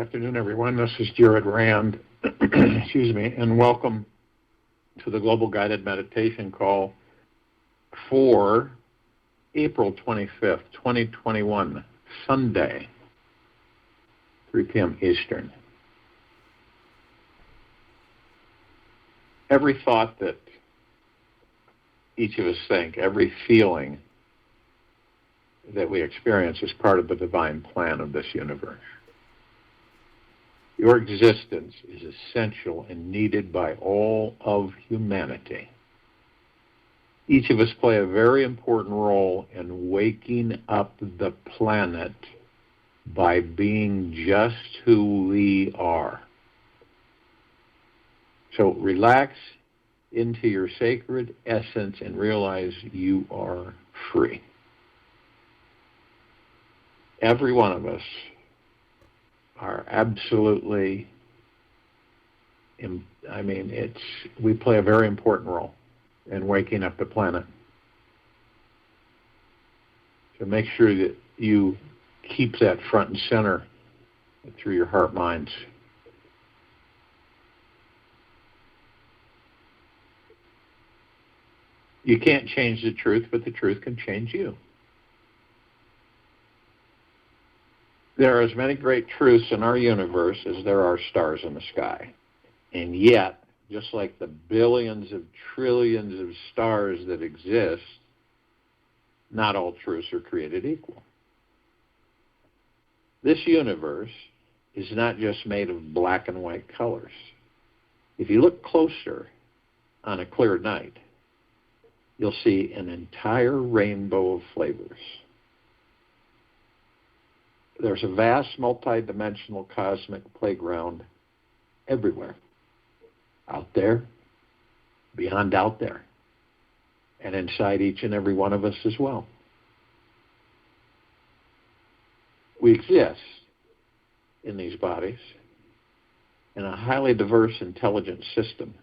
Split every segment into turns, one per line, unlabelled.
afternoon, everyone. This is Jared Rand, excuse me, and welcome to the Global Guided Meditation Call for April 25th, 2021, Sunday, 3 p.m. Eastern. Every thought that each of us think, every feeling that we experience is part of the divine plan of this universe. Your existence is essential and needed by all of humanity. Each of us play a very important role in waking up the planet by being just who we are. So relax into your sacred essence and realize you are free. Every one of us are absolutely, we play a very important role in waking up the planet. So make sure that you keep that front and center through your heart minds. You can't change the truth, but the truth can change you. There are as many great truths in our universe as there are stars in the sky. And yet, just like the billions of trillions of stars that exist, not all truths are created equal. This universe is not just made of black and white colors. If you look closer on a clear night, you'll see an entire rainbow of flavors. There's a vast multi-dimensional cosmic playground everywhere. Out there, beyond out there, and inside each and every one of us as well. We exist in these bodies in a highly diverse, intelligent system.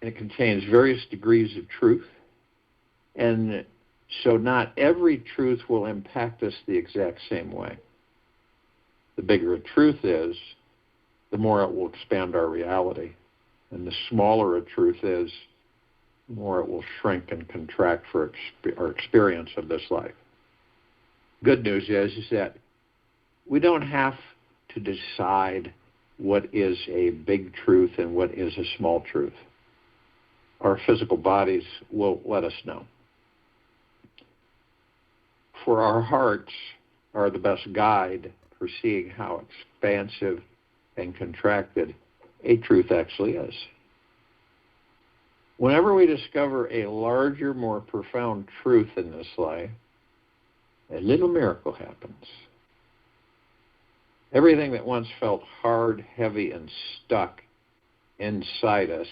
And it contains various degrees of truth, and so not every truth will impact us the exact same way. The bigger a truth is, the more it will expand our reality. And the smaller a truth is, the more it will shrink and contract for our experience of this life. Good news is that we don't have to decide what is a big truth and what is a small truth. Our physical bodies will let us know. For our hearts are the best guide for seeing how expansive and contracted a truth actually is. Whenever we discover a larger, more profound truth in this life, a little miracle happens. Everything that once felt hard, heavy, and stuck inside us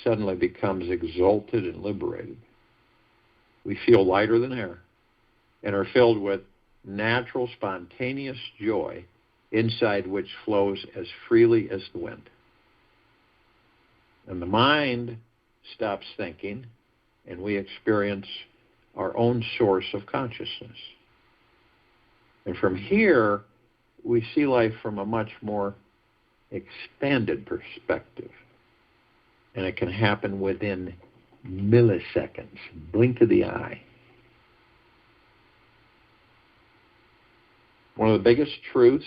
suddenly becomes exalted and liberated. We feel lighter than air and are filled with natural, spontaneous joy inside which flows as freely as the wind. And the mind stops thinking, and we experience our own source of consciousness. And from here, we see life from a much more expanded perspective. And it can happen within milliseconds, blink of the eye. One of the biggest truths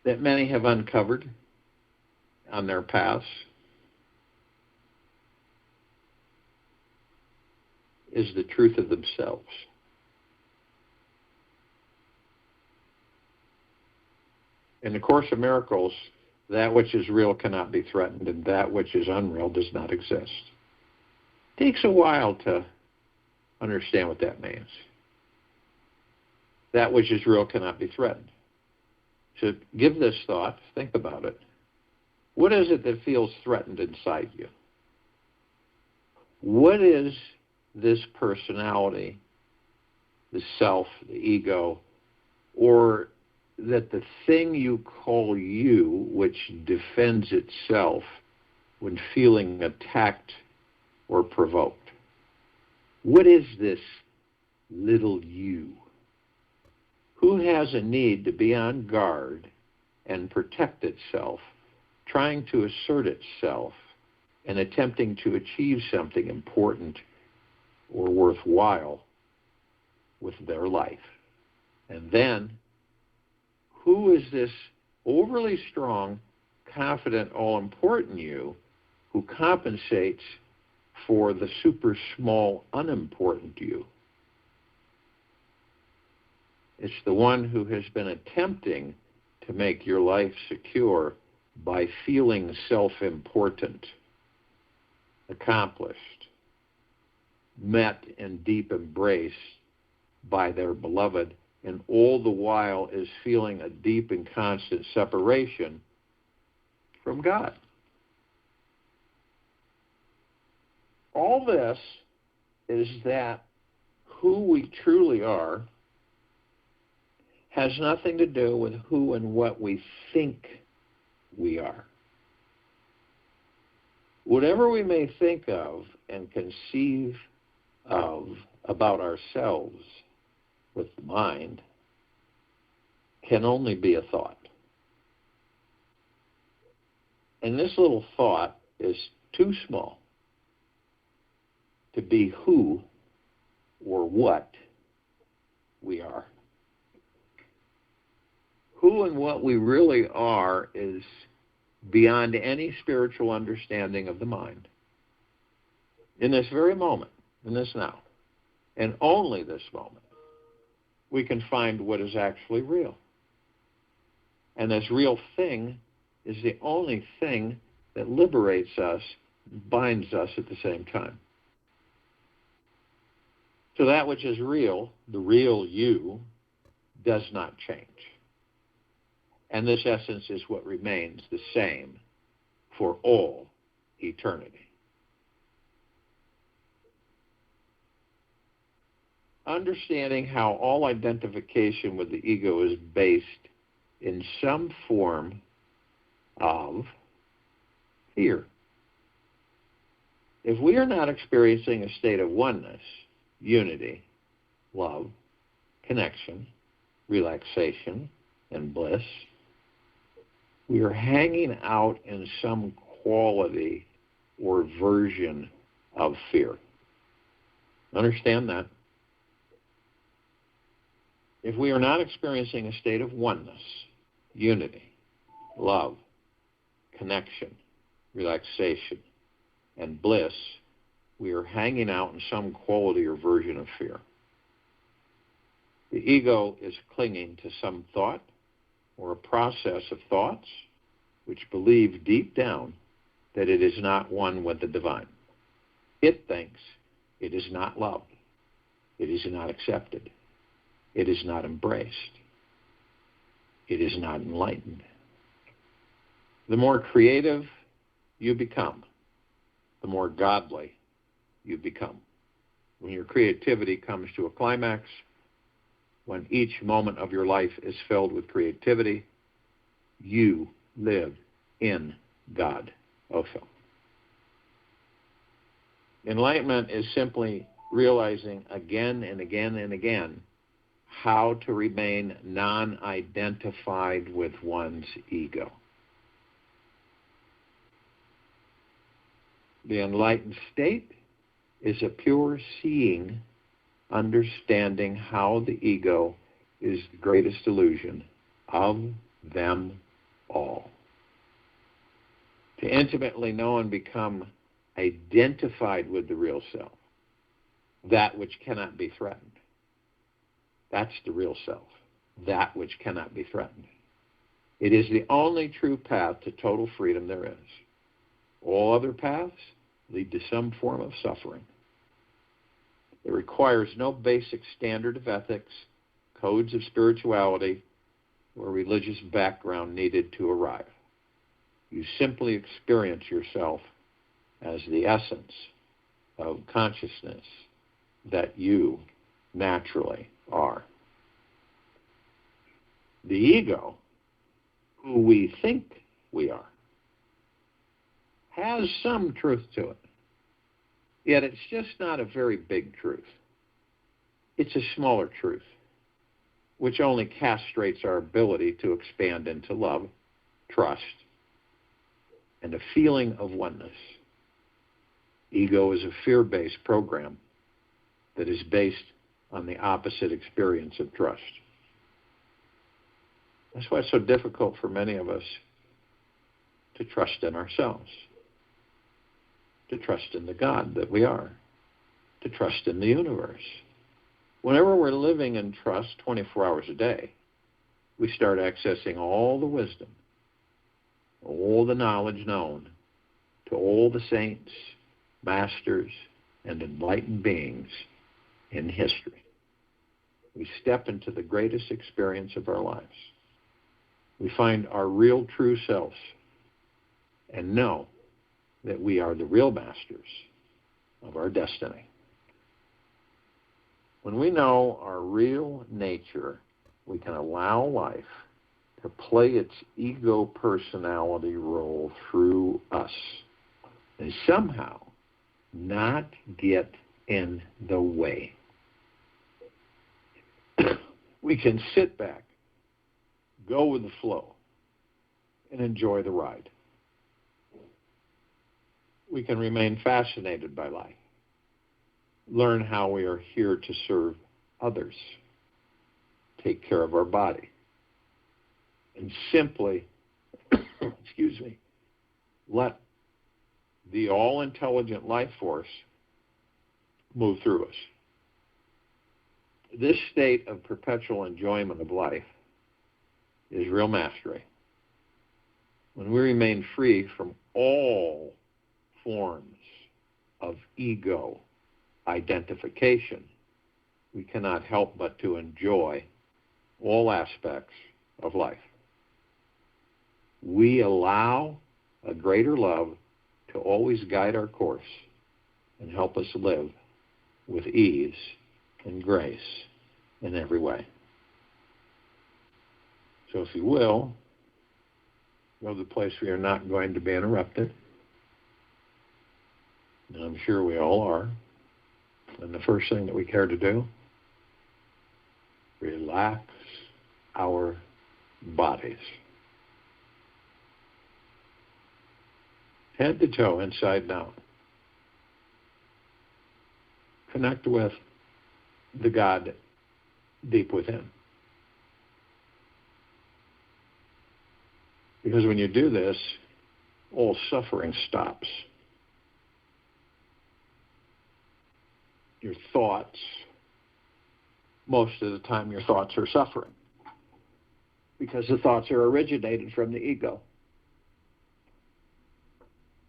that many have uncovered on their paths is the truth of themselves. In the Course of Miracles, that which is real cannot be threatened, and that which is unreal does not exist. It takes a while to understand what that means. That which is real cannot be threatened. So give this thought, think about it. What is it that feels threatened inside you? What is this personality, the self, the ego, or that the thing you call you, which defends itself when feeling attacked or provoked? What is this little you? Who has a need to be on guard and protect itself, trying to assert itself and attempting to achieve something important or worthwhile with their life? And then, who is this overly strong, confident, all-important you who compensates for the super small, unimportant you? It's the one who has been attempting to make your life secure by feeling self-important, accomplished, met in deep embrace by their beloved, and all the while is feeling a deep and constant separation from God. All this is that who we truly are has nothing to do with who and what we think we are. Whatever we may think of and conceive of about ourselves with the mind can only be a thought. And this little thought is too small to be who or what we are. Who and what we really are is beyond any spiritual understanding of the mind. In this very moment, in this now, and only this moment, we can find what is actually real. And this real thing is the only thing that liberates us, binds us at the same time. So that which is real, the real you, does not change. And this essence is what remains the same for all eternity. Understanding how all identification with the ego is based in some form of fear. If we are not experiencing a state of oneness, unity, love, connection, relaxation, and bliss, we are hanging out in some quality or version of fear. Understand that. If we are not experiencing a state of oneness, unity, love, connection, relaxation, and bliss, we are hanging out in some quality or version of fear. The ego is clinging to some thought or a process of thoughts which believe deep down that it is not one with the divine. It thinks it is not loved. It is not accepted. It is not embraced. It is not enlightened. The more creative you become, the more godly you become. When your creativity comes to a climax, when each moment of your life is filled with creativity, you live in God also. Enlightenment is simply realizing again and again and again how to remain non-identified with one's ego. The enlightened state is a pure seeing, understanding how the ego is the greatest illusion of them all. To intimately know and become identified with the real self, that which cannot be threatened. That's the real self, that which cannot be threatened. It is the only true path to total freedom there is. All other paths lead to some form of suffering. It requires no basic standard of ethics, codes of spirituality, or religious background needed to arrive. You simply experience yourself as the essence of consciousness that you naturally are. The ego, who we think we are, has some truth to it. Yet it's just not a very big truth. It's a smaller truth. which only castrates our ability to expand into love, trust, and a feeling of oneness. Ego is a fear-based program that is based on the opposite experience of trust. That's why it's so difficult for many of us to trust in ourselves, to trust in the God that we are, to trust in the universe. Whenever we're living in trust 24 hours a day, we start accessing all the wisdom, all the knowledge known to all the saints, masters, and enlightened beings in history. We step into the greatest experience of our lives. We find our real true selves and know that we are the real masters of our destiny. When we know our real nature, we can allow life to play its ego personality role through us and somehow not get in the way. We can sit back, go with the flow, and enjoy the ride. We can remain fascinated by life, learn how we are here to serve others, take care of our body, and simply, let the all-intelligent life force move through us. This state of perpetual enjoyment of life is real mastery. When we remain free from all forms of ego identification, we cannot help but to enjoy all aspects of life. We allow a greater love to always guide our course and help us live with ease and grace in every way. So if you will, go to the place where you're not going to be interrupted. And I'm sure we all are. And the first thing that we care to do, relax our bodies. Head to toe, inside and out. Connect with the God deep within. Because when you do this, all suffering stops. Your thoughts, most of the time your thoughts are suffering because the thoughts are originated from the ego,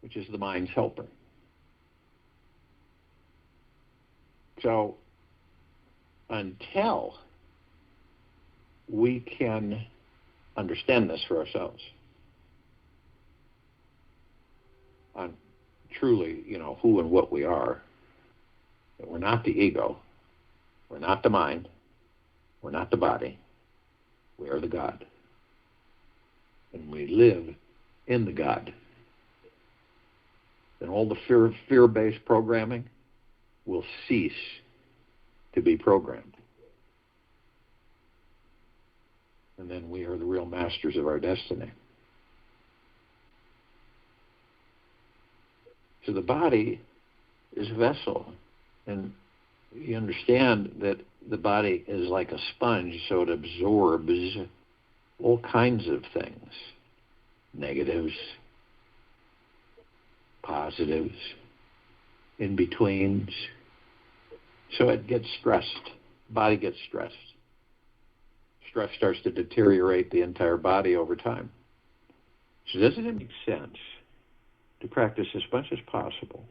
which is the mind's helper. So until we can understand this for ourselves, on truly, who and what we are, that we're not the ego, we're not the mind, we're not the body, we are the God. And we live in the God. Then all the fear-based programming will cease to be programmed. And then we are the real masters of our destiny. So the body is a vessel. And you understand that the body is like a sponge, so it absorbs all kinds of things. Negatives, positives, in-betweens. So it gets stressed. Body gets stressed. Stress starts to deteriorate the entire body over time. So doesn't it make sense to practice as much as possible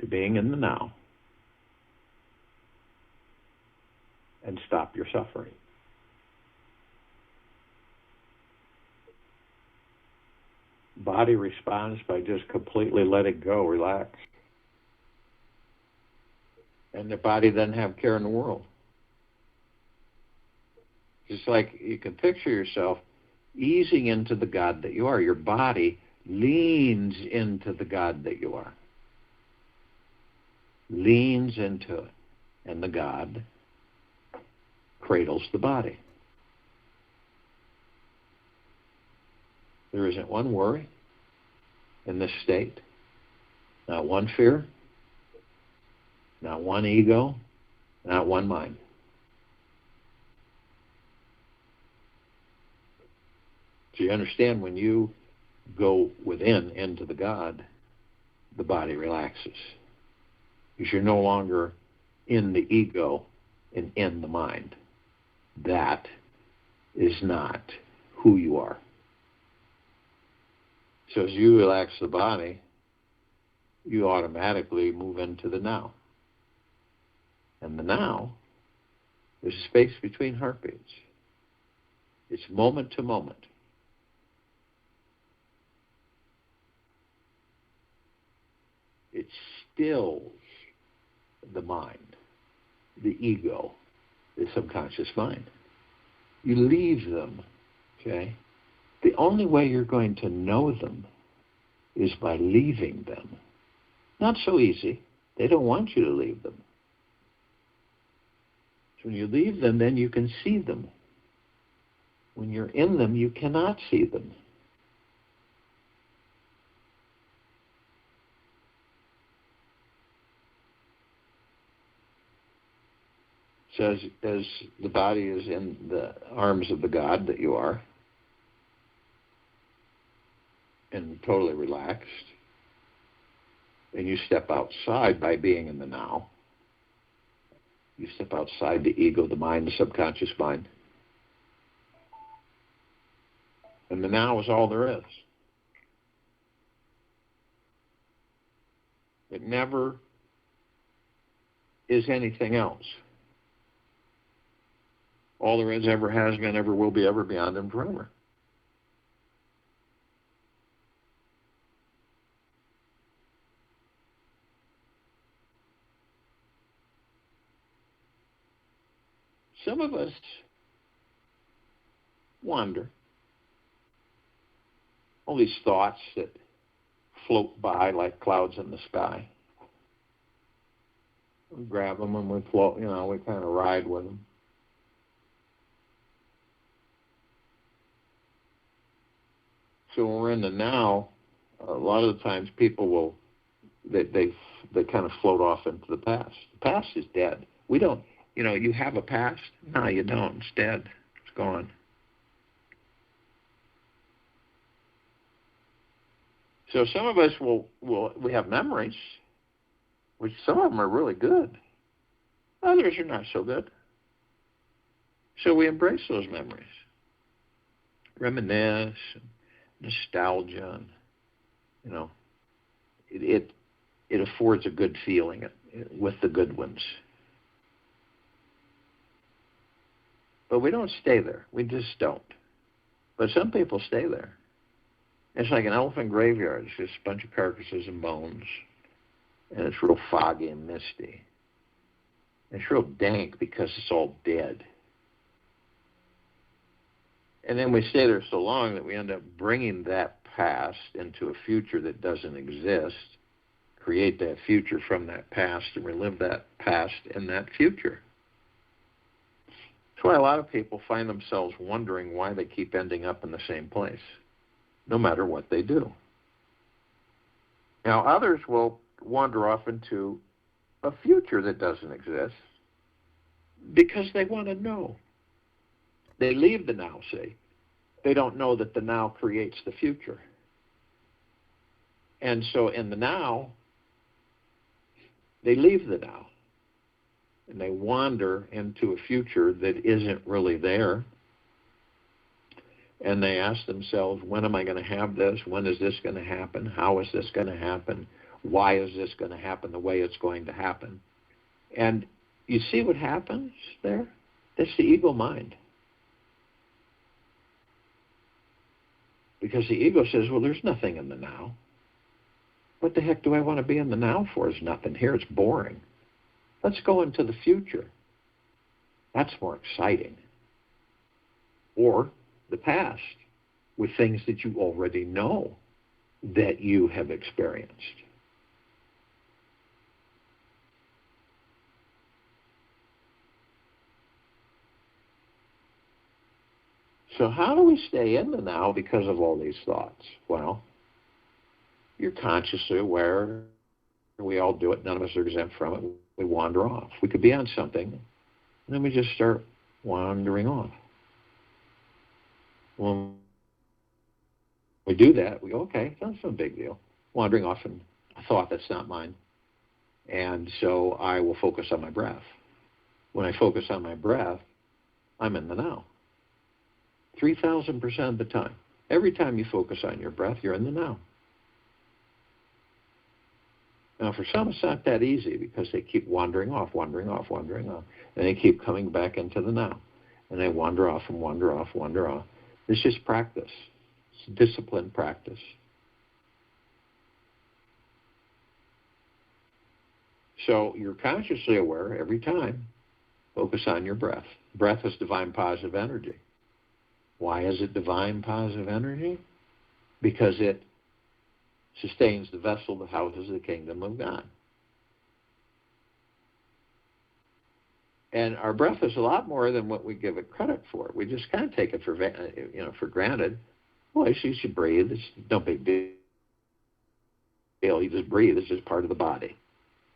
to being in the now and stop your suffering? Body responds by just completely let it go, relax. And the body doesn't have care in the world. It's like you can picture yourself easing into the God that you are. Your body leans into the God that you are. Leans into it. And the God cradles the body. There isn't one worry in this state, not one fear, not one ego, not one mind. So you understand, when you go within into the God, the body relaxes. Because you're no longer in the ego and in the mind. That is not who you are. So as you relax the body, you automatically move into the now. And the now is space between heartbeats. It's moment to moment. It stills the mind, the ego, the subconscious mind. You leave them, okay? The only way you're going to know them is by leaving them. Not so easy. They don't want you to leave them. So when you leave them, then you can see them. When you're in them, you cannot see them. So as the body is in the arms of the God that you are, and totally relaxed, and you step outside by being in the now. You step outside the ego, the mind, the subconscious mind. And the now is all there is. It never is anything else. All there is, ever has been, ever will be, ever beyond, and forever. Some of us wander. All these thoughts that float by like clouds in the sky. We grab them and we float, we kind of ride with them. So when we're in the now, a lot of the times people they kind of float off into the past. The past is dead. We don't, you have a past? No, you don't. It's dead. It's gone. So some of us we have memories, which some of them are really good. Others are not so good. So we embrace those memories. Reminisce, nostalgia, and, it affords a good feeling with the good ones. But we don't stay there. We just don't. But some people stay there. It's like an elephant graveyard. It's just a bunch of carcasses and bones. And it's real foggy and misty. It's real dank because it's all dead. And then we stay there so long that we end up bringing that past into a future that doesn't exist, create that future from that past, and relive that past in that future. That's why a lot of people find themselves wondering why they keep ending up in the same place, no matter what they do. Now, others will wander off into a future that doesn't exist because they want to know. They leave the now, see. They don't know that the now creates the future. And so in the now, they leave the now. And they wander into a future that isn't really there. And they ask themselves, when am I going to have this? When is this going to happen? How is this going to happen? Why is this going to happen the way it's going to happen? And you see what happens there? That's the ego mind. Because the ego says, well, there's nothing in the now. What the heck do I want to be in the now for? There's nothing here. It's boring. Let's go into the future. That's more exciting. Or the past with things that you already know that you have experienced. So how do we stay in the now because of all these thoughts? Well, you're consciously aware. We all do it. None of us are exempt from it. We wander off. We could be on something, and then we just start wandering off. When we do that, we go, okay, that's no big deal. Wandering off in a thought that's not mine. And so I will focus on my breath. When I focus on my breath, I'm in the now. 3,000% of the time. Every time you focus on your breath, you're in the now. Now, for some, it's not that easy because they keep wandering off, and they keep coming back into the now. And they wander off and wander off. It's just practice. It's disciplined practice. So you're consciously aware every time. Focus on your breath. Breath is divine positive energy. Why is it divine positive energy? Because it sustains the vessel that houses the kingdom of God. And our breath is a lot more than what we give it credit for. We just kind of take it for granted. Well, you should breathe. It's no big deal. You just breathe. It's just part of the body.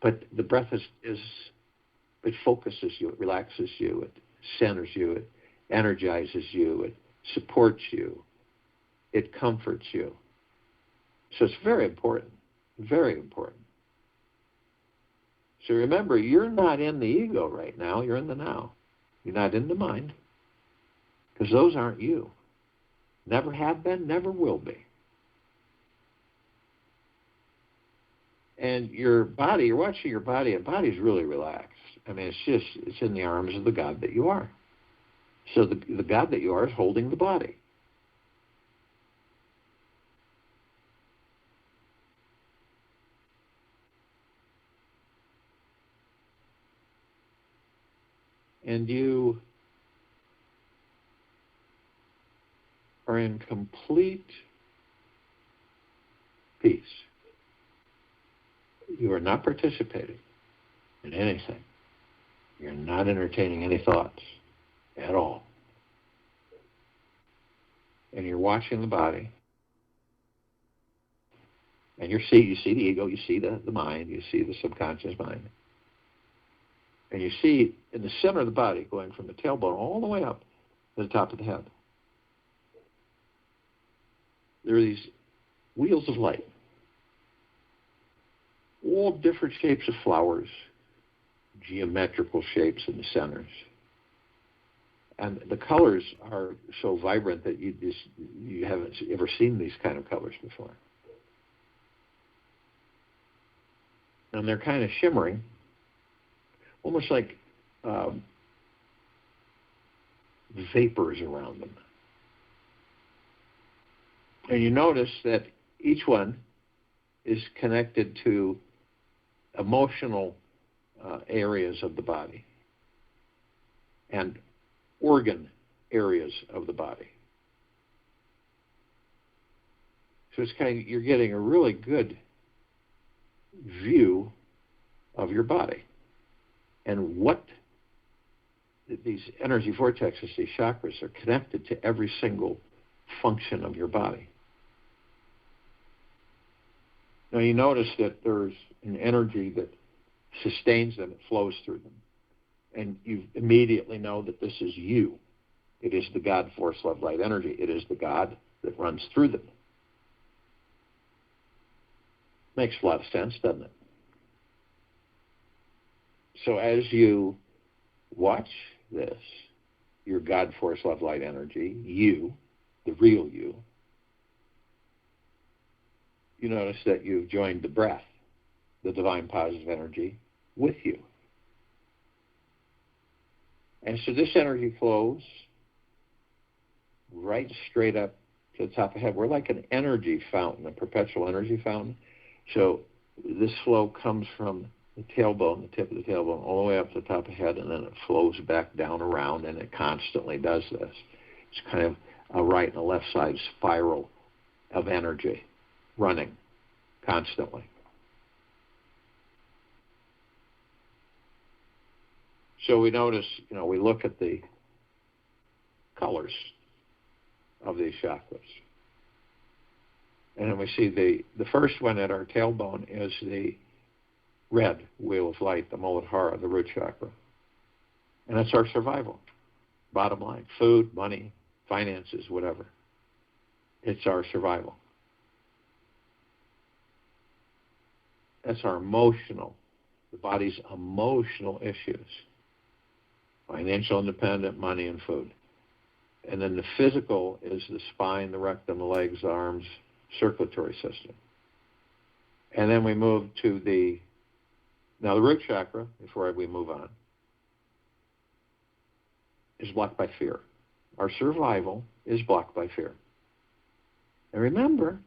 But the breath is it focuses you, it relaxes you, it centers you, it energizes you, it supports you, it comforts you. So it's very important, very important. So remember, you're not in the ego right now, you're in the now. You're not in the mind, because those aren't you. Never have been, never will be. And your body, you're watching your body, and body's really relaxed. I mean, it's in the arms of the God that you are. So the God that you are is holding the body. And you are in complete peace. You are not participating in anything. You're not entertaining any thoughts at all. And you're watching the body. And you see the ego, you see the mind, you see the subconscious mind. And you see in the center of the body, going from the tailbone all the way up to the top of the head, there are these wheels of light. All different shapes of flowers, geometrical shapes in the centers. And the colors are so vibrant that you haven't ever seen these kind of colors before. And they're kind of shimmering, almost like vapors around them. And you notice that each one is connected to emotional areas of the body and organ areas of the body. So it's you're getting a really good view of your body and what these energy vortexes, these chakras, are connected to every single function of your body. Now you notice that there's an energy that sustains them, it flows through them. And you immediately know that this is you. It is the God, force, love, light, energy. It is the God that runs through them. Makes a lot of sense, doesn't it? So as you watch this, your God, force, love, light, energy, you, the real you, you notice that you've joined the breath, the divine positive energy, with you. And so this energy flows right straight up to the top of the head. We're like an energy fountain, a perpetual energy fountain. So this flow comes from the tailbone, the tip of the tailbone, all the way up to the top of the head, and then it flows back down around, and it constantly does this. It's kind of a right and a left side spiral of energy running constantly. So we notice, we look at the colors of these chakras. And then we see the first one at our tailbone is the red wheel of light, the Muladhara, the root chakra. And that's our survival. Bottom line, food, money, finances, whatever. It's our survival. That's our emotional, the body's emotional issues. Financial independence, money, and food. And then the physical is the spine, the rectum, the legs, the arms, circulatory system. And then we move to the root chakra, before we move on, is blocked by fear. Our survival is blocked by fear. And remember,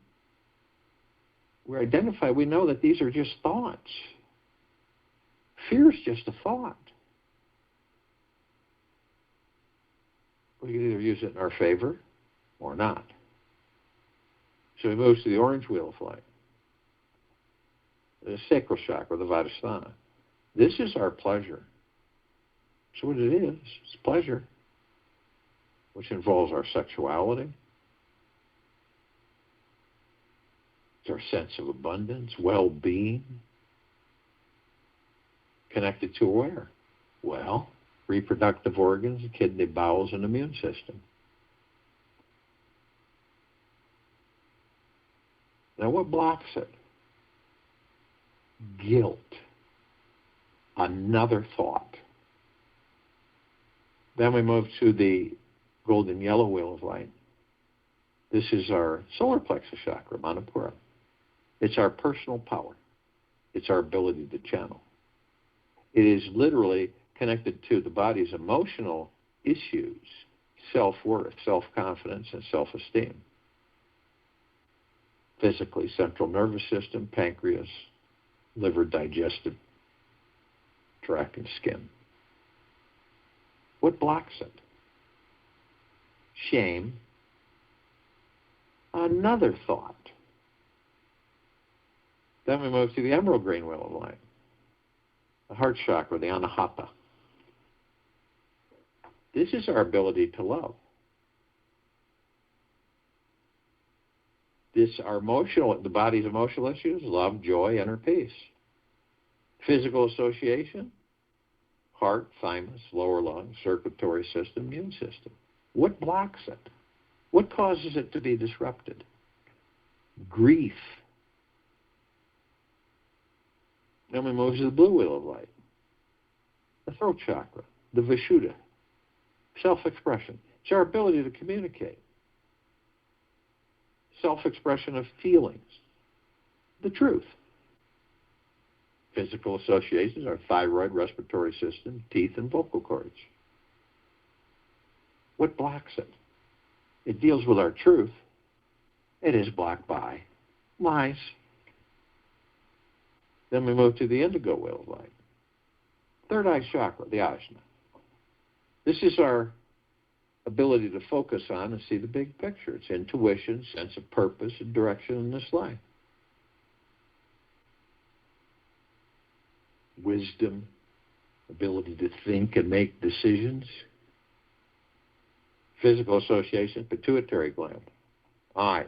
we know that these are just thoughts. Fear is just a thought. We can either use it in our favor or not. So we move to the orange wheel of light, the sacral chakra, the Vadasthana. This is our pleasure. So what it is, it's pleasure, which involves our sexuality, it's our sense of abundance, well-being, connected to where? Well, reproductive organs, kidney, bowels, and immune system. Now, what blocks it? Guilt. Another thought. Then we move to the golden yellow wheel of light. This is our solar plexus chakra, Manipura. It's our personal power. It's our ability to channel. It is literally connected to the body's emotional issues, self-worth, self-confidence, and self-esteem. Physically, central nervous system, pancreas, liver, digestive tract, and skin. What blocks it? Shame. Another thought. Then we move to the emerald green wheel of light, the heart chakra, the Anahata. This is our ability to love. The body's emotional issues, love, joy, inner peace. Physical association, heart, thymus, lower lung, circulatory system, immune system. What blocks it? What causes it to be disrupted? Grief. Then we move to the blue wheel of light, the throat chakra, the Vishuddha, self-expression. It's our ability to communicate. Self-expression of feelings, the truth. Physical associations are thyroid, respiratory system, teeth, and vocal cords. What blocks it? It deals with our truth. It is blocked by lies. Then we move to the indigo wheel of light. Third eye chakra, the Ajna. This is our ability to focus on and see the big picture. It's intuition, sense of purpose, and direction in this life. Wisdom, ability to think and make decisions. Physical association, pituitary gland, eyes,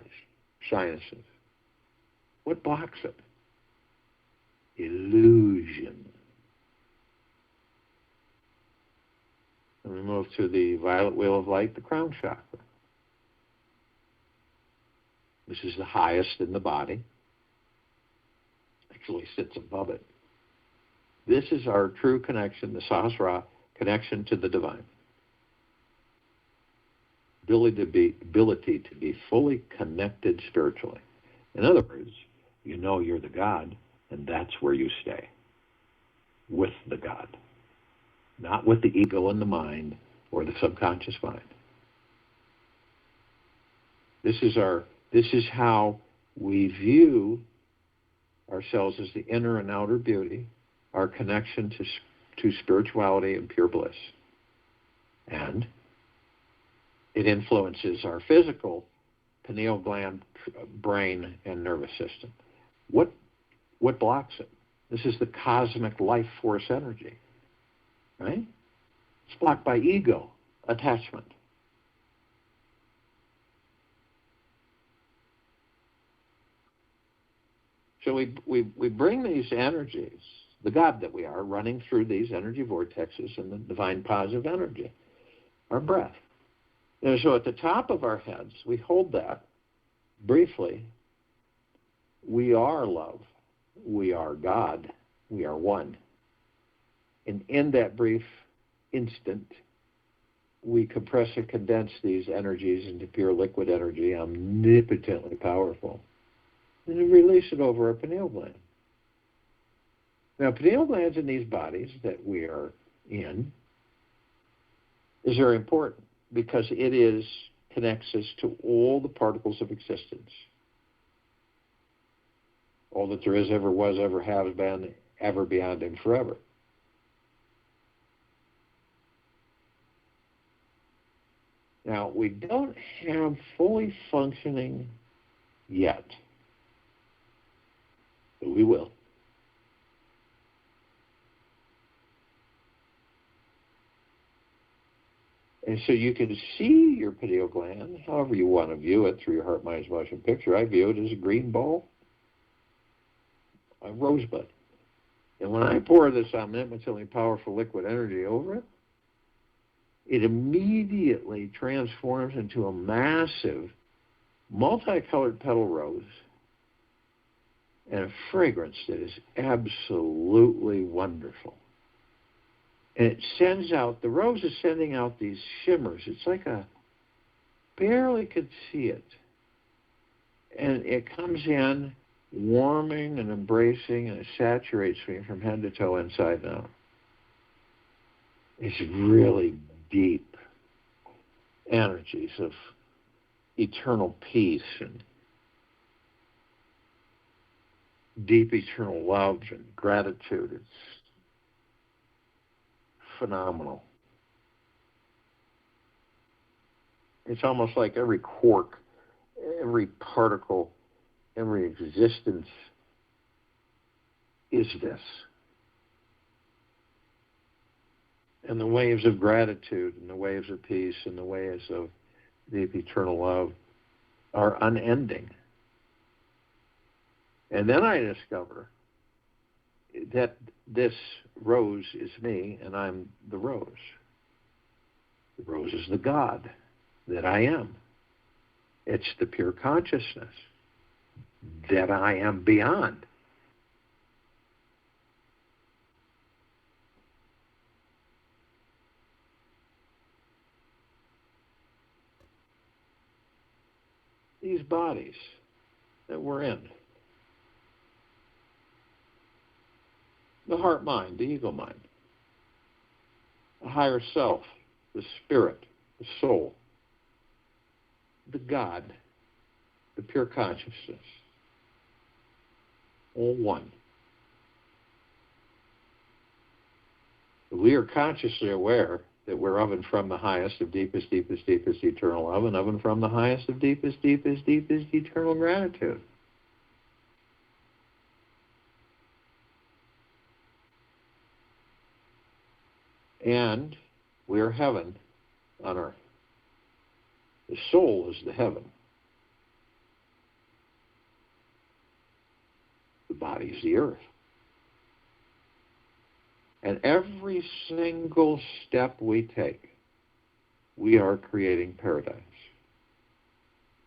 sinuses. What blocks it? Illusion. And we move to the violet wheel of light, the crown chakra. This is the highest in the body. Actually sits above it. This is our true connection, the Sahasrara connection to the divine. Ability to be fully connected spiritually. In other words, you know you're the God, and that's where you stay. With the God. Not with the ego and the mind or the subconscious mind. This is how we view ourselves as the inner and outer beauty, our connection to spirituality and pure bliss. And it influences our physical pineal gland, brain, and nervous system. What blocks it? This is the cosmic life force energy. Right? It's blocked by ego, attachment. so we bring these energies, the God that we are, running through these energy vortexes and the divine positive energy, our breath. And so at the top of our heads, we hold that briefly. We are love. We are God. We are one. And in that brief instant, we compress and condense these energies into pure liquid energy, omnipotently powerful, and we release it over our pineal gland. Now, pineal glands in these bodies that we are in is very important because it connects us to all the particles of existence. All that there is, ever was, ever has been, ever, beyond, and forever. Now, we don't have fully functioning yet, but we will. And so you can see your pineal gland however you want to view it through your heart, mind's motion picture. I view it as a green ball, a rosebud. And when I pour this omnipotently powerful liquid energy over it, it immediately transforms into a massive, multicolored petal rose and a fragrance that is absolutely wonderful. And it sends out, the rose is sending out these shimmers. It's like barely could see it. And it comes in warming and embracing, and it saturates me from head to toe, inside and out. It's really deep energies of eternal peace and deep eternal love and gratitude. It's phenomenal. It's almost like every quark, every particle, every existence is this. And the waves of gratitude and the waves of peace and the waves of deep eternal love are unending. And then I discover that this rose is me and I'm the rose. The rose is the God that I am. It's the pure consciousness that I am beyond. These bodies that we're in, the heart mind, the ego mind, the higher self, the spirit, the soul, the God, the pure consciousness, all one. We are consciously aware that we're of and from the highest of deepest, deepest, deepest eternal love, and of and from the highest of deepest, deepest, deepest eternal gratitude. And we are heaven on earth. The soul is the heaven. The body is the earth. And every single step we take, we are creating paradise.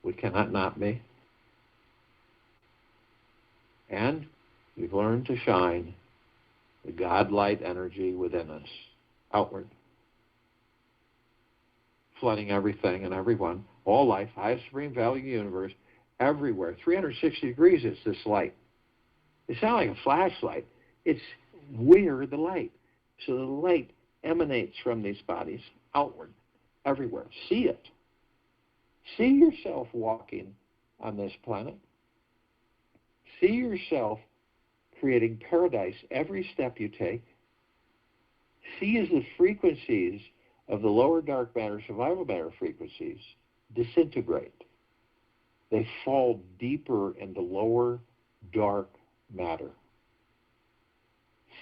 We cannot not be. And we've learned to shine the God light energy within us outward, flooding everything and everyone, all life, highest supreme value universe, everywhere. 360 degrees it's this light. It's not like a flashlight. It's we're the light. So the light emanates from these bodies outward, everywhere. See it. See yourself walking on this planet. See yourself creating paradise every step you take. See as the frequencies of the lower dark matter, survival matter frequencies disintegrate. They fall deeper into lower dark matter.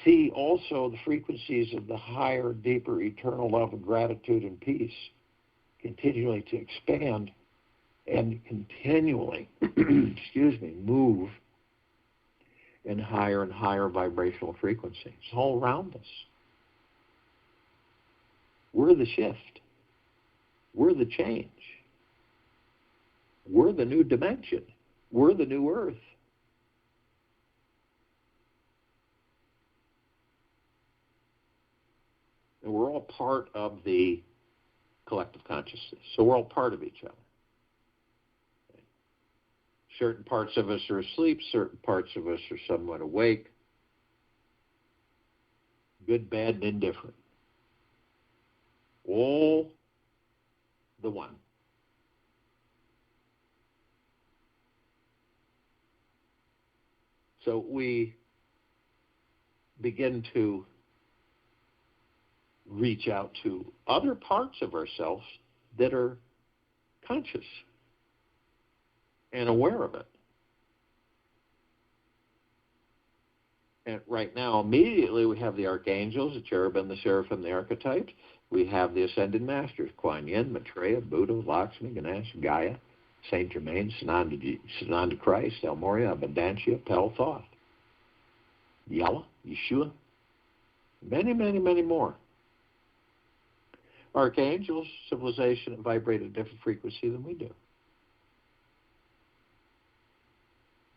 See also the frequencies of the higher, deeper, eternal love and gratitude and peace continually to expand and continually, move and higher vibrational frequency. It's all around us. We're the shift. We're the change. We're the new dimension. We're the new earth. And we're all part of the collective consciousness. So we're all part of each other. Certain parts of us are asleep, certain parts of us are somewhat awake. Good, bad, and indifferent. All the one. So we begin to reach out to other parts of ourselves that are conscious and aware of it. And right now, immediately, we have the archangels, the cherubim, the seraphim, the archetypes. We have the ascended masters, Kuan Yin, Maitreya, Buddha, Lakshmi, Ganesh, Gaia, Saint Germain, Sananda Christ, El Morya, Abundantia, Pel Thoth, Yalla, Yeshua, many, many, many more. Archangels, civilization, vibrate at a different frequency than we do.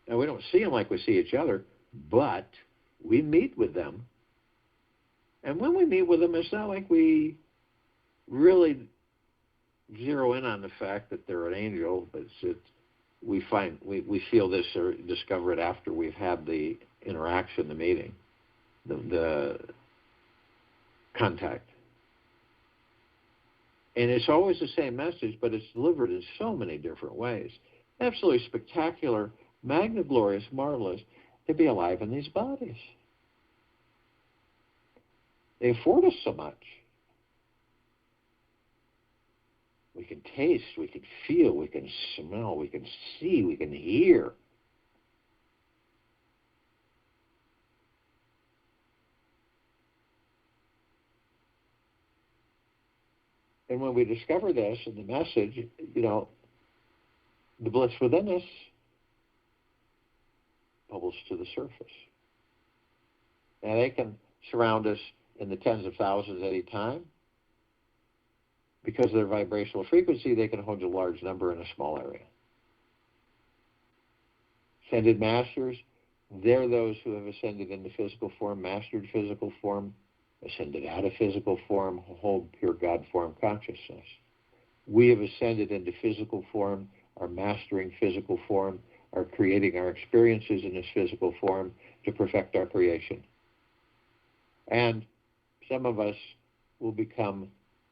Now, we don't see them like we see each other, but we meet with them. And when we meet with them, it's not like we really zero in on the fact that they're an angel, but we feel this or discover it after we've had the interaction, the meeting, the contact. And it's always the same message, but it's delivered in so many different ways. Absolutely spectacular, magna-glorious, marvelous to be alive in these bodies. They afford us so much. We can taste, we can feel, we can smell, we can see, we can hear. And when we discover this in the message, the bliss within us bubbles to the surface. Now, they can surround us in the tens of thousands at any time. Because of their vibrational frequency, they can hold a large number in a small area. Ascended masters, they're those who have ascended into physical form, mastered physical form, ascended out of physical form, hold pure God form consciousness. We have ascended into physical form, are mastering physical form, are creating our experiences in this physical form to perfect our creation. And some of us will become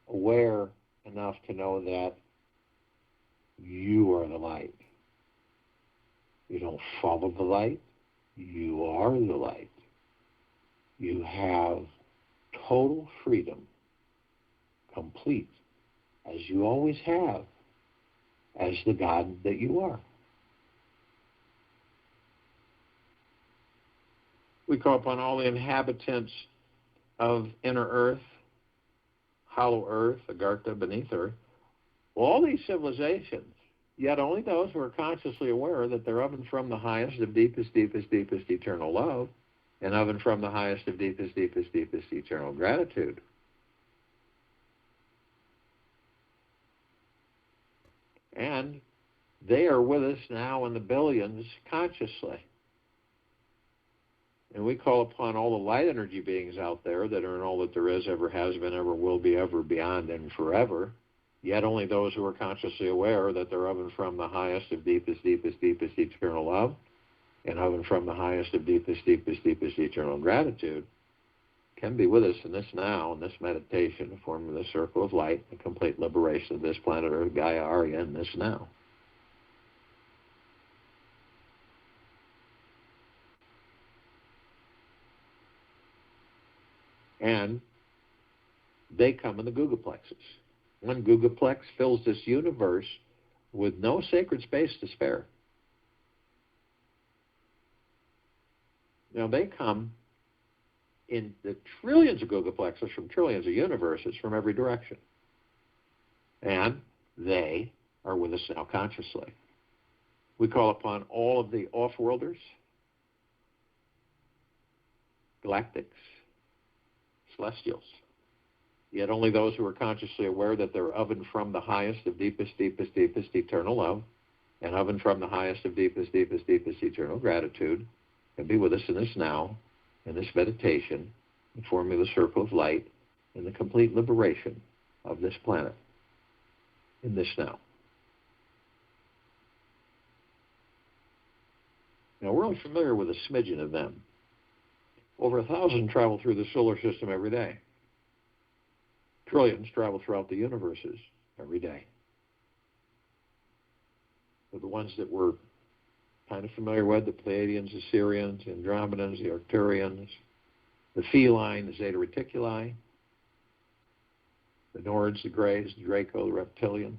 aware enough to know that you are the light. You don't follow the light, you are the light. You have total freedom, complete, as you always have, as the God that you are. We call upon all the inhabitants of inner earth, hollow earth, Agartha, beneath earth, all these civilizations, yet only those who are consciously aware that they're of and from the highest of deepest, deepest, deepest eternal love, and of and from the highest of deepest, deepest, deepest eternal gratitude. And they are with us now in the billions consciously. And we call upon all the light energy beings out there that are in all that there is, ever has been, ever will be, ever beyond, and forever. Yet only those who are consciously aware that they're of and from the highest of deepest, deepest, deepest eternal love, and of and from the highest of deepest, deepest, deepest eternal gratitude, can be with us in this now, in this meditation, to form the circle of light, the complete liberation of this planet Earth, Gaia, Arya, in this now. And they come in the Gugaplexes. One Gugaplex fills this universe with no sacred space to spare. Now, they come in the trillions of Gugaplexes from trillions of universes from every direction. And they are with us now consciously. We call upon all of the off-worlders, galactics, celestials. Yet only those who are consciously aware that they're of and from the highest of deepest, deepest, deepest eternal love, and of and from the highest of deepest, deepest, deepest eternal gratitude, can be with us in this now, in this meditation, in forming the circle of light, in the complete liberation of this planet, in this now. Now, we're only familiar with a smidgen of them. Over 1,000 travel through the solar system every day. Trillions travel throughout the universes every day. But the ones that we're kind of familiar with, the Pleiadians, the Sirians, the Andromedans, the Arcturians, the Feline, the Zeta Reticuli, the Nords, the Greys, the Draco, the Reptilian,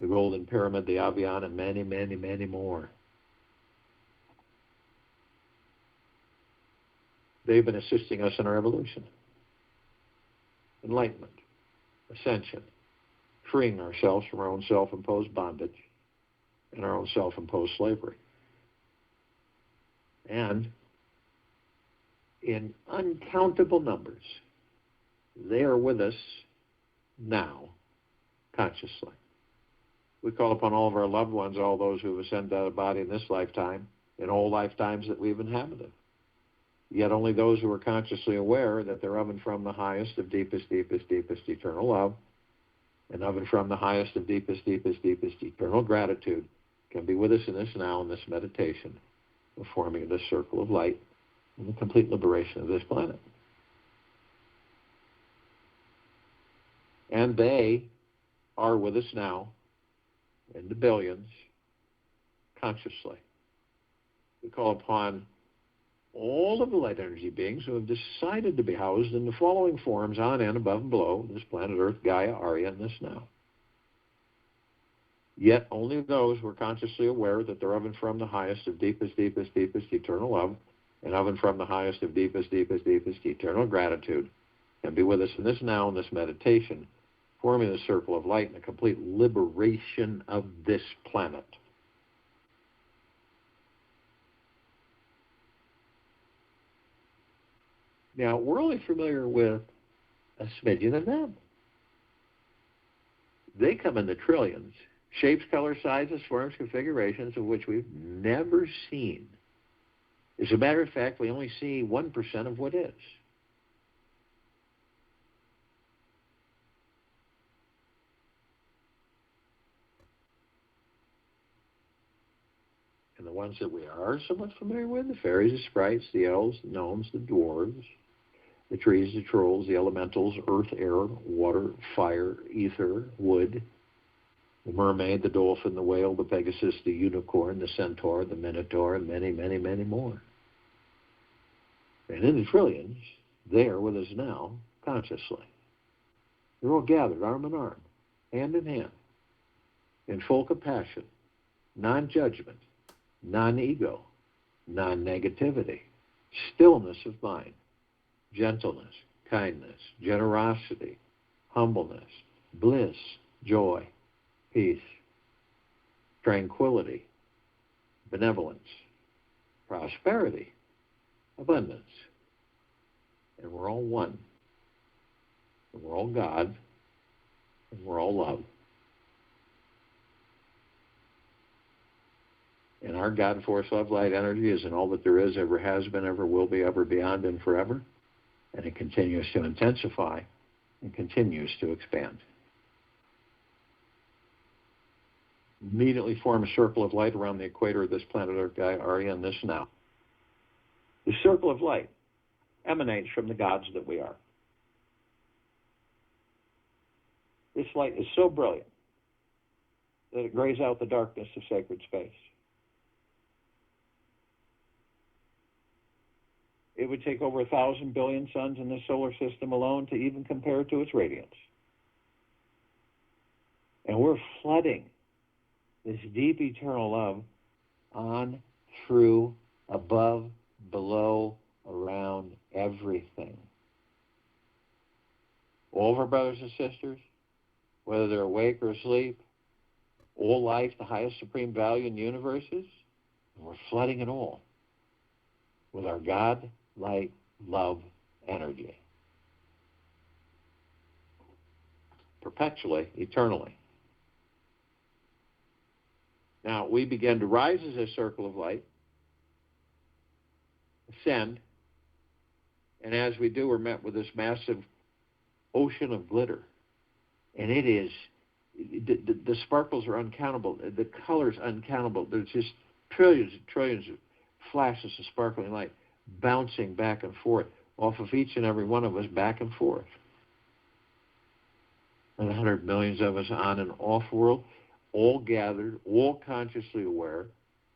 the Golden Pyramid, the Avian, and many, many, many more. They've been assisting us in our evolution, enlightenment, ascension, freeing ourselves from our own self-imposed bondage and our own self-imposed slavery. And in uncountable numbers, they are with us now, consciously. We call upon all of our loved ones, all those who have ascended out of body in this lifetime, in all lifetimes that we've inhabited. Yet only those who are consciously aware that they're of and from the highest of deepest, deepest, deepest eternal love, and of and from the highest of deepest, deepest, deepest eternal gratitude can be with us in this now, in this meditation, of forming this circle of light and the complete liberation of this planet. And they are with us now, in the billions, consciously. We call upon all of the light energy beings who have decided to be housed in the following forms on and above and below this planet Earth, Gaia, Arya, and this now. Yet only those who are consciously aware that they're of and from the highest of deepest, deepest, deepest eternal love, and of and from the highest of deepest, deepest, deepest eternal gratitude can be with us in this now, in this meditation, forming the circle of light and the complete liberation of this planet. Now, we're only familiar with a smidgen of them. They come in the trillions, shapes, colors, sizes, forms, configurations of which we've never seen. As a matter of fact, we only see 1% of what is. And the ones that we are somewhat familiar with, the fairies, the sprites, the elves, the gnomes, the dwarves, the trees, the trolls, the elementals, earth, air, water, fire, ether, wood, the mermaid, the dolphin, the whale, the pegasus, the unicorn, the centaur, the minotaur, and many, many, many more. And in the trillions, they are with us now, consciously. They're all gathered, arm in arm, hand in hand, in full compassion, non-judgment, non-ego, non-negativity, stillness of mind, gentleness, kindness, generosity, humbleness, bliss, joy, peace, tranquility, benevolence, prosperity, abundance. And we're all one. And we're all God. And we're all love. And our God, force, love, light, energy is in all that there is, ever has been, ever will be, ever beyond, and forever. And it continues to intensify and continues to expand. Immediately form a circle of light around the equator of this planet Earth, Gaia, Arya, and this now. The circle of light emanates from the gods that we are. This light is so brilliant that it grays out the darkness of sacred space. It would take over 1,000 billion suns in this solar system alone to even compare to its radiance. And we're flooding this deep eternal love on, through, above, below, around everything. All of our brothers and sisters, whether they're awake or asleep, all life, the highest supreme value in the universes, and we're flooding it all with our God, light, love energy. Perpetually, eternally. Now, we begin to rise as a circle of light, ascend, and as we do, we're met with this massive ocean of glitter. And it is, the sparkles are uncountable, the colors uncountable. There's just trillions and trillions of flashes of sparkling light bouncing back and forth off of each and every one of us, back and forth. And 100 millions of us on and off world, all gathered, all consciously aware.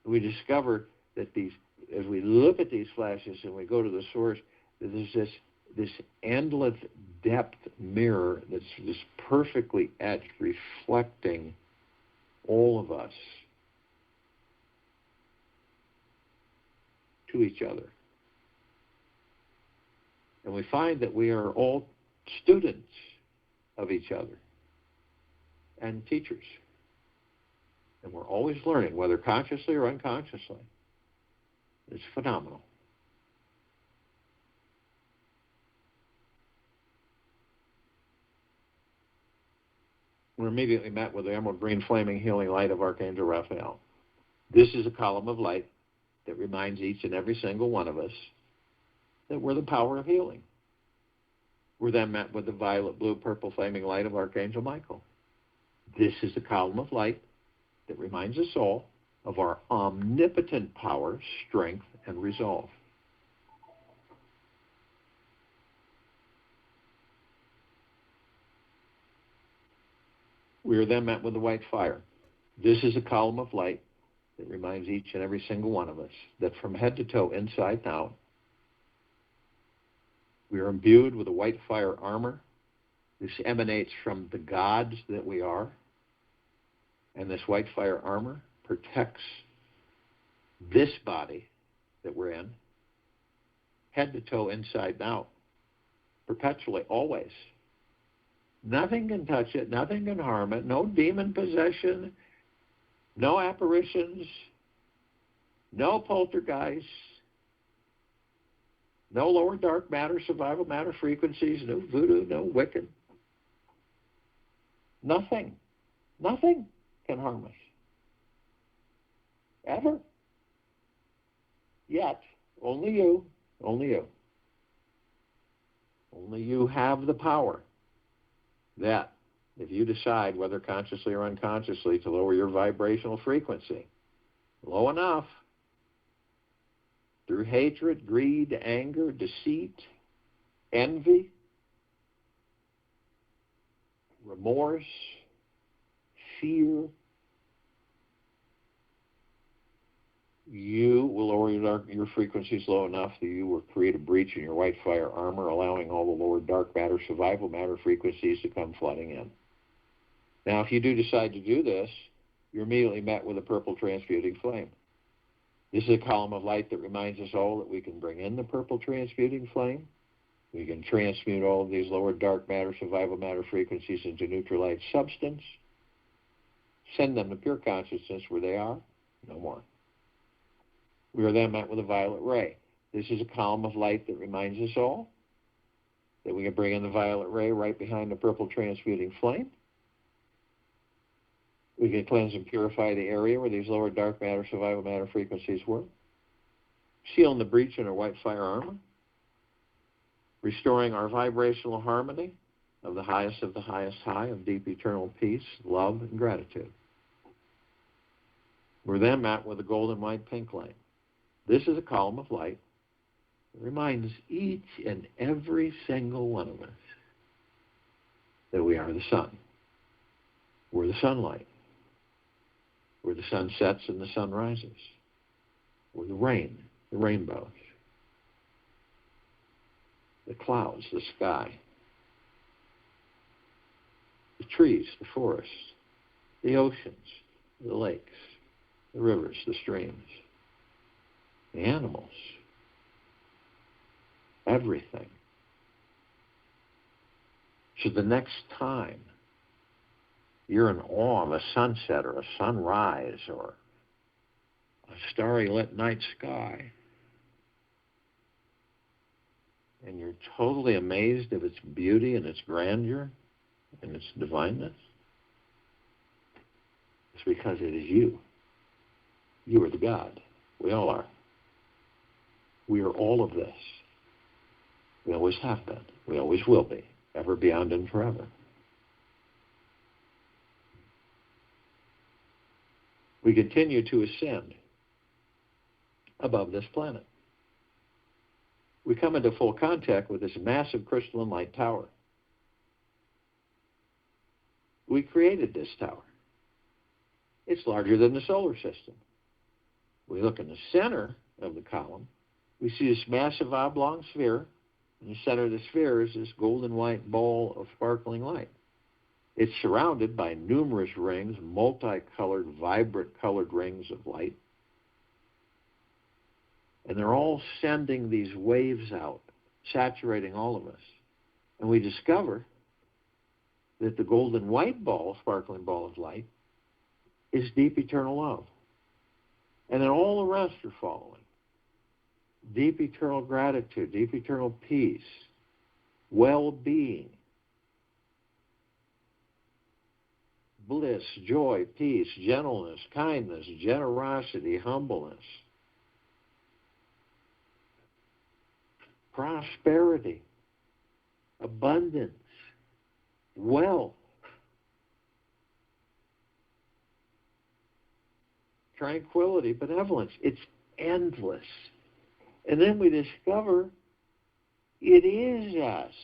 We discover that these, as we look at these flashes and we go to the source, that there's this endless depth mirror that's just perfectly etched, reflecting all of us to each other. And we find that we are all students of each other and teachers. And we're always learning, whether consciously or unconsciously. It's phenomenal. We're immediately met with the emerald green flaming healing light of Archangel Raphael. This is a column of light that reminds each and every single one of us that we're the power of healing. We're then met with the violet, blue, purple flaming light of Archangel Michael. This is a column of light that reminds us all of our omnipotent power, strength, and resolve. We are then met with the white fire. This is a column of light that reminds each and every single one of us that from head to toe, inside and out, we are imbued with a white fire armor. This emanates from the gods that we are. And this white fire armor protects this body that we're in, head to toe, inside and out, perpetually, always. Nothing can touch it, nothing can harm it, no demon possession, no apparitions, no poltergeists, no lower dark matter, survival matter frequencies, no voodoo, no Wiccan. Nothing can harm us. Ever. Yet, only you. Only you have the power that, if you decide, whether consciously or unconsciously, to lower your vibrational frequency low enough, through hatred, greed, anger, deceit, envy, remorse, fear, you will lower your frequencies low enough that you will create a breach in your white fire armor, allowing all the lower dark matter, survival matter frequencies to come flooding in. Now, if you do decide to do this, you're immediately met with a purple transmuting flame. This is a column of light that reminds us all that we can bring in the purple transmuting flame. We can transmute all of these lower dark matter, survival matter frequencies into neutral light substance, send them to pure consciousness where they are, no more. We are then met with a violet ray. This is a column of light that reminds us all that we can bring in the violet ray right behind the purple transmuting flame. We can cleanse and purify the area where these lower dark matter, survival matter frequencies were, sealing the breach in our white fire armor, restoring our vibrational harmony of the highest high of deep eternal peace, love, and gratitude. We're then met with a golden white pink light. This is a column of light that reminds each and every single one of us that we are the sun. We're the sunlight. Where the sun sets and the sun rises. We're the rain, the rainbows, the clouds, the sky, the trees, the forests, the oceans, the lakes, the rivers, the streams, the animals, everything. So the next time you're in awe of a sunset or a sunrise or a starry lit night sky, and you're totally amazed of its beauty and its grandeur and its divineness, it's because it is you. You are the God. We all are. We are all of this. We always have been. We always will be, ever, beyond, and forever. We continue to ascend above this planet. We come into full contact with this massive crystalline light tower. We created this tower. It's larger than the solar system. We look in the center of the column, we see this massive oblong sphere. In the center of the sphere is this golden white ball of sparkling light. It's surrounded by numerous rings, multicolored, vibrant colored rings of light. And they're all sending these waves out, saturating all of us. And we discover that the golden white ball, sparkling ball of light, is deep eternal love. And then all the rest are following. Deep eternal gratitude, deep eternal peace, well-being, bliss, joy, peace, gentleness, kindness, generosity, humbleness, prosperity, abundance, wealth, tranquility, benevolence. It's endless. And then we discover it is us.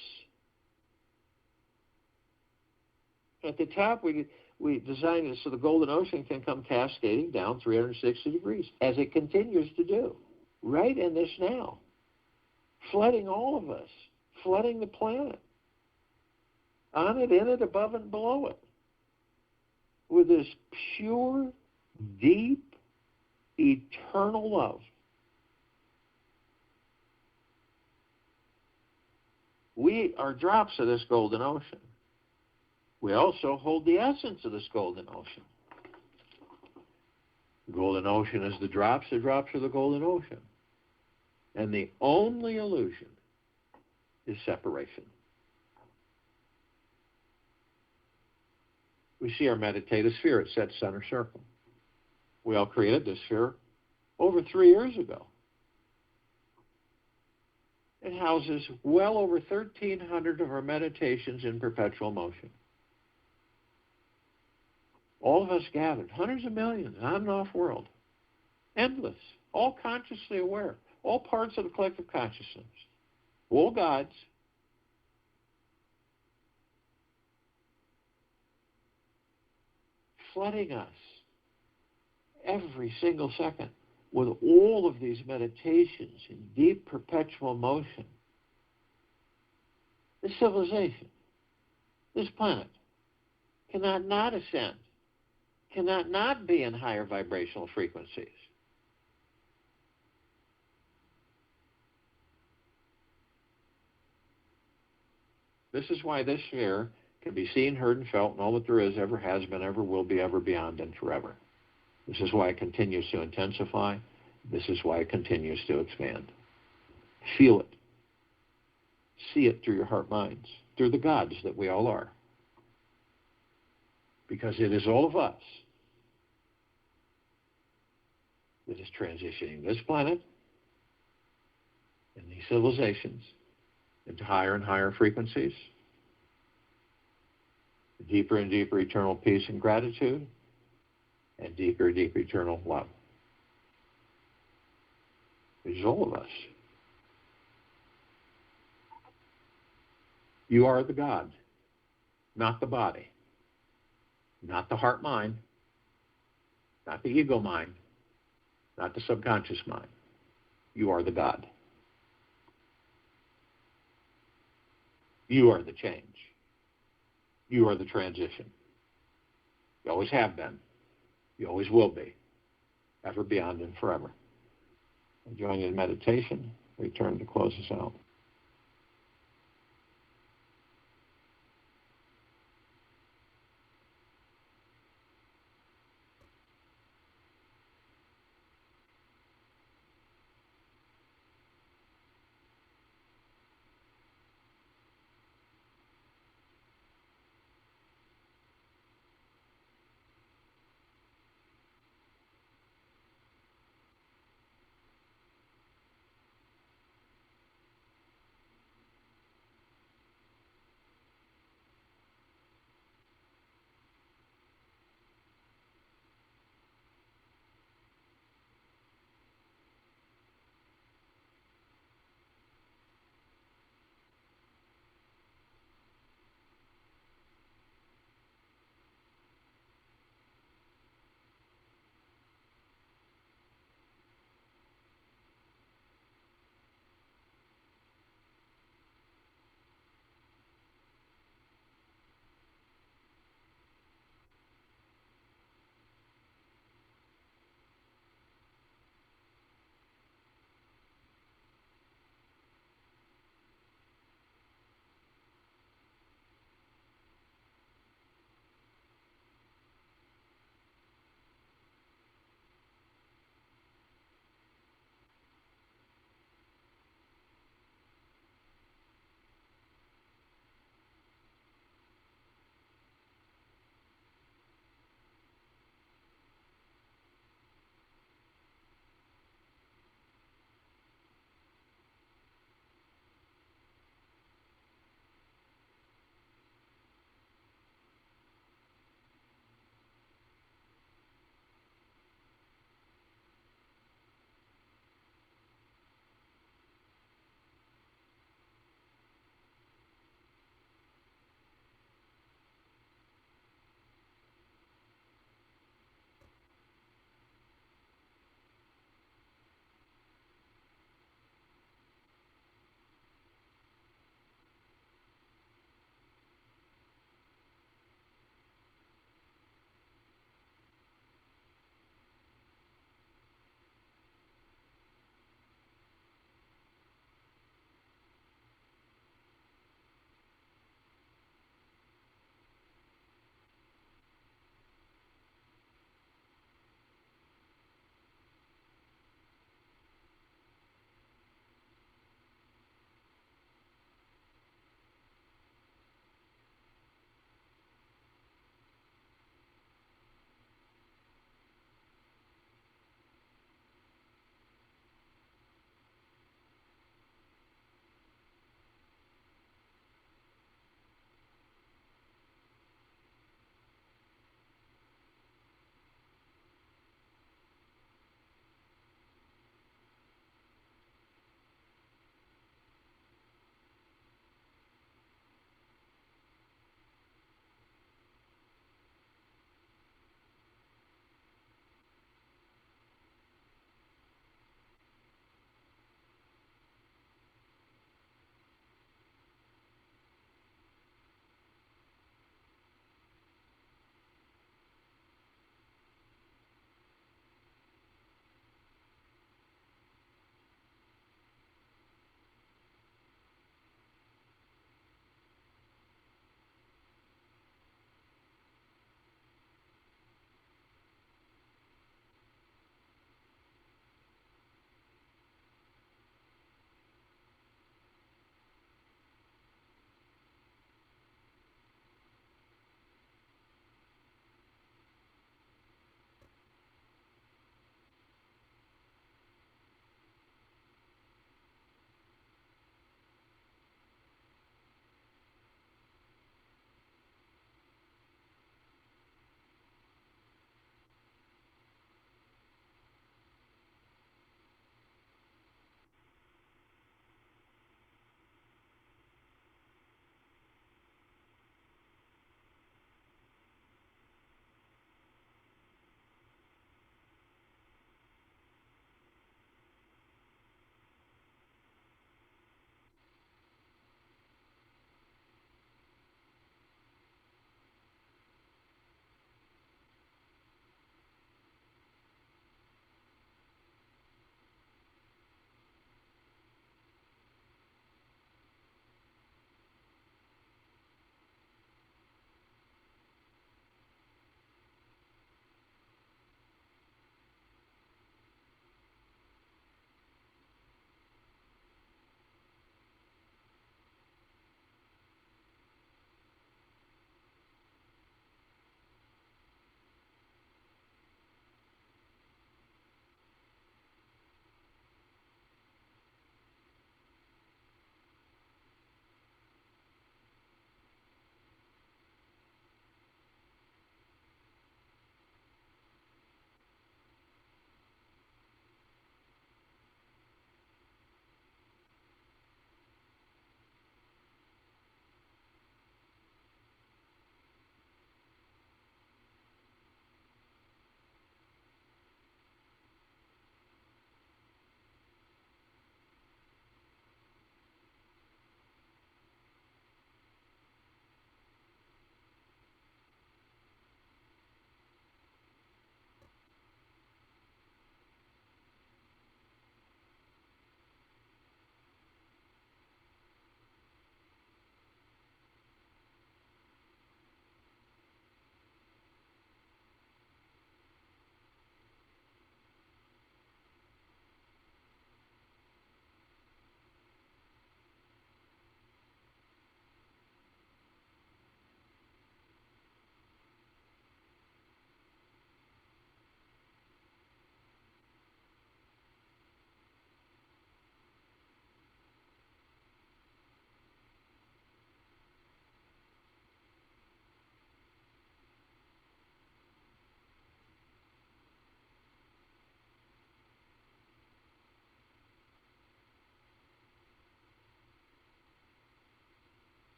At the top, we designed it so the golden ocean can come cascading down 360 degrees, as it continues to do, right in this now, flooding all of us, flooding the planet, on it, in it, above and below it, with this pure, deep, eternal love. We are drops of this golden ocean. We also hold the essence of this golden ocean. The golden ocean is the drops of the golden ocean. And the only illusion is separation. We see our meditative sphere. It sets center circle. We all created this sphere over 3 years ago. It houses well over 1,300 of our meditations in perpetual motion. All of us gathered, hundreds of millions, on and off world, endless, all consciously aware, all parts of the collective consciousness, all gods, flooding us every single second with all of these meditations in deep perpetual motion. This civilization, this planet, cannot not ascend, cannot not be in higher vibrational frequencies. This is why this sphere can be seen, heard, and felt, and all that there is, ever has been, ever will be, ever beyond, and forever. This is why it continues to intensify. This is why it continues to expand. Feel it. See it through your heart minds, through the gods that we all are. Because it is all of us that is transitioning this planet and these civilizations into higher and higher frequencies, deeper and deeper eternal peace and gratitude, and deeper and deeper eternal love. It is all of us. You are the God, not the body, not the heart mind, not the ego mind, not the subconscious mind. You are the God. You are the change. You are the transition. You always have been. You always will be, ever, beyond, and forever. Join in meditation. Return to close us out.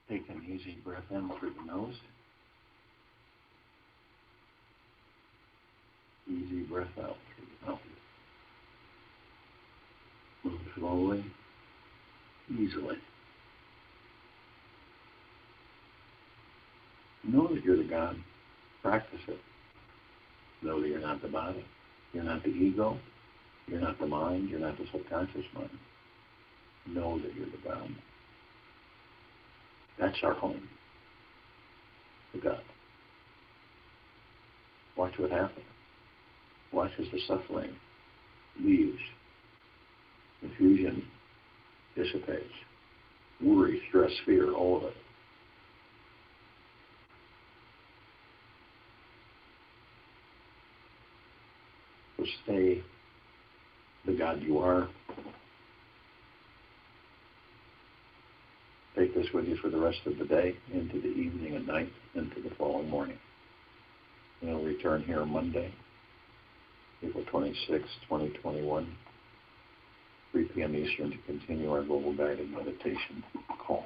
Take an easy breath in through the nose. Easy breath out through the mouth. Move slowly, easily. Know that you're the God. Practice it. Know that you're not the body. You're not the ego. You're not the mind. You're not the subconscious mind. Know that you're the God. That's our home. The God. Watch what happens. Watch as the suffering leaves. Confusion dissipates. Worry, stress, fear, all of it. So stay the God you are. Take this with you for the rest of the day, into the evening and night, into the following morning. And I'll return here Monday, April 26, 2021, 3 p.m. Eastern, to continue our global guided meditation call.